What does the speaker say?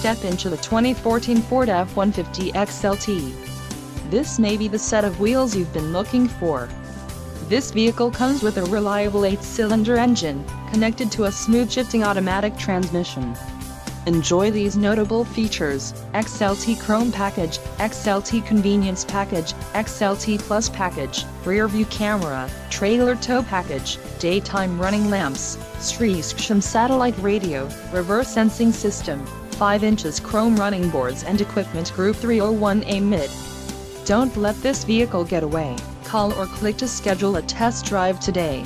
step into the 2014 Ford F-150 XLT. This may be the set of wheels you've been looking for. This vehicle comes with a reliable 8-cylinder engine, connected to a smooth-shifting automatic transmission. Enjoy these notable features: XLT Chrome Package, XLT Convenience Package, XLT Plus Package, Rear View Camera, Trailer Tow Package, Daytime Running Lamps, Stream Satellite Radio, Reverse Sensing System, 5 inches Chrome Running Boards and Equipment Group 301A Mid. Don't let this vehicle get away. Call or click to schedule a test drive today.